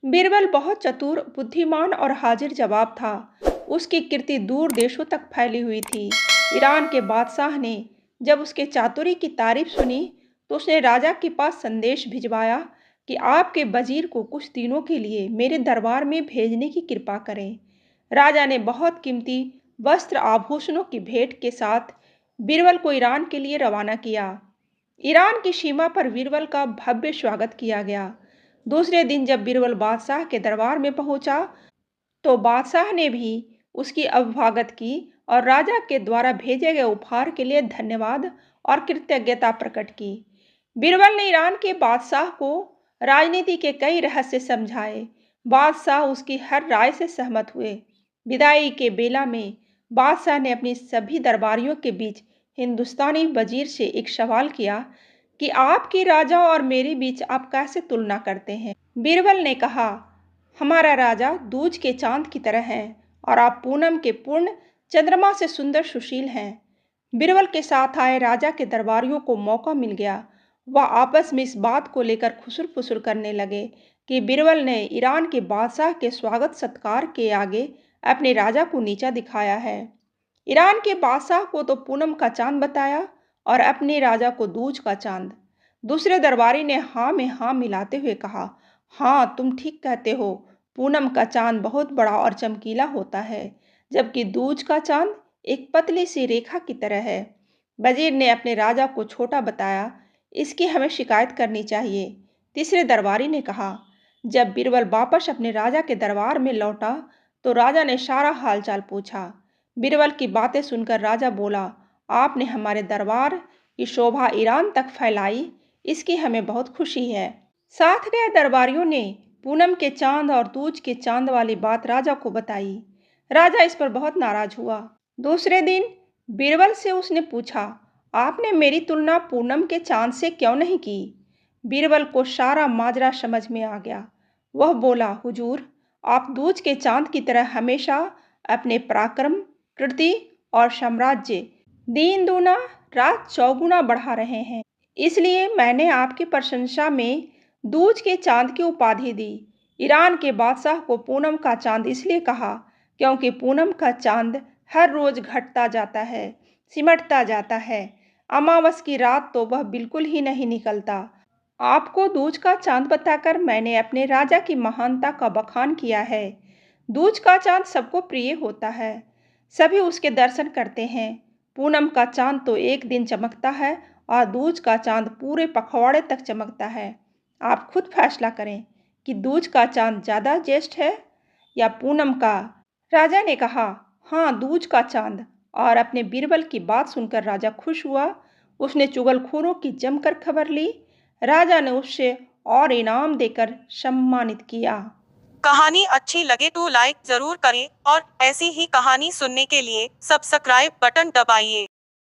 बीरबल बहुत चतुर, बुद्धिमान और हाजिर जवाब था। उसकी कीर्ति दूर देशों तक फैली हुई थी। ईरान के बादशाह ने जब उसके चातुर्य की तारीफ सुनी, तो उसने राजा के पास संदेश भिजवाया कि आपके वजीर को कुछ दिनों के लिए मेरे दरबार में भेजने की कृपा करें। राजा ने बहुत कीमती वस्त्र आभूषणों की भेंट के साथ बीरबल को ईरान के लिए रवाना किया। ईरान की सीमा पर बीरबल का भव्य स्वागत किया गया। दूसरे दिन जब बीरबल बादशाह के दरबार में पहुंचा, तो बादशाह ने भी उसकी अभ्यागत की और राजा के द्वारा भेजे गए उपहार के लिए धन्यवाद और कृतज्ञता प्रकट की। बीरबल ने ईरान के बादशाह को राजनीति के कई रहस्य समझाए। बादशाह उसकी हर राय से सहमत हुए। विदाई के बेला में बादशाह ने अपनी सभी दरबारियों के बीच हिंदुस्तानी वजीर से एक सवाल किया कि आपके राजा और मेरे बीच आप कैसे तुलना करते हैं। बीरबल ने कहा, हमारा राजा दूज के चांद की तरह है और आप पूनम के पूर्ण चंद्रमा से सुंदर सुशील हैं। बीरबल के साथ आए राजा के दरबारियों को मौका मिल गया। वह आपस में इस बात को लेकर खुसर फुसर करने लगे कि बीरबल ने ईरान के बादशाह के स्वागत सत्कार के आगे अपने राजा को नीचा दिखाया है। ईरान के बादशाह को तो पूनम का चांद बताया और अपने राजा को दूज का चांद। दूसरे दरबारी ने हाँ में हाँ मिलाते हुए कहा, हाँ तुम ठीक कहते हो, पूनम का चांद बहुत बड़ा और चमकीला होता है, जबकि दूज का चांद एक पतली सी रेखा की तरह है। वजीर ने अपने राजा को छोटा बताया, इसकी हमें शिकायत करनी चाहिए। तीसरे दरबारी ने कहा। जब बीरबल वापस अपने राजा के दरबार में लौटा, तो राजा ने सारा हालचाल पूछा। बीरबल की बातें सुनकर राजा बोला, आपने हमारे दरबार की शोभा ईरान तक फैलाई, इसकी हमें बहुत खुशी है। साथ गए दरबारियों ने पूनम के चांद और दूज के चांद वाली बात राजा को बताई। राजा इस पर बहुत नाराज हुआ। दूसरे दिन बीरबल से उसने पूछा, आपने मेरी तुलना पूनम के चांद से क्यों नहीं की। बीरबल को सारा माजरा समझ में आ गया। वह बोला, हुजूर, आप दूज के चांद की तरह हमेशा अपने पराक्रम, कीर्ति और साम्राज्य दिन दूना रात चौगुना बढ़ा रहे हैं। इसलिए मैंने आपकी प्रशंसा में दूज के चांद की उपाधि दी। ईरान के बादशाह को पूनम का चांद इसलिए कहा क्योंकि पूनम का चांद हर रोज घटता जाता है, सिमटता जाता है। अमावस की रात तो वह बिल्कुल ही नहीं निकलता। आपको दूज का चांद बताकर मैंने अपने राजा की महानता का बखान किया है। दूज का चांद सबको प्रिय होता है, सभी उसके दर्शन करते हैं। पूनम का चांद तो एक दिन चमकता है और दूज का चांद पूरे पखवाड़े तक चमकता है। आप खुद फैसला करें कि दूज का चांद ज़्यादा ज्येष्ठ है या पूनम का। राजा ने कहा, हाँ दूज का चांद। और अपने बीरबल की बात सुनकर राजा खुश हुआ। उसने चुगलखोरों की जमकर खबर ली। राजा ने उससे और इनाम देकर सम्मानित किया। कहानी अच्छी लगे तो लाइक जरूर करें और ऐसी ही कहानी सुनने के लिए सब्सक्राइब बटन दबाइए।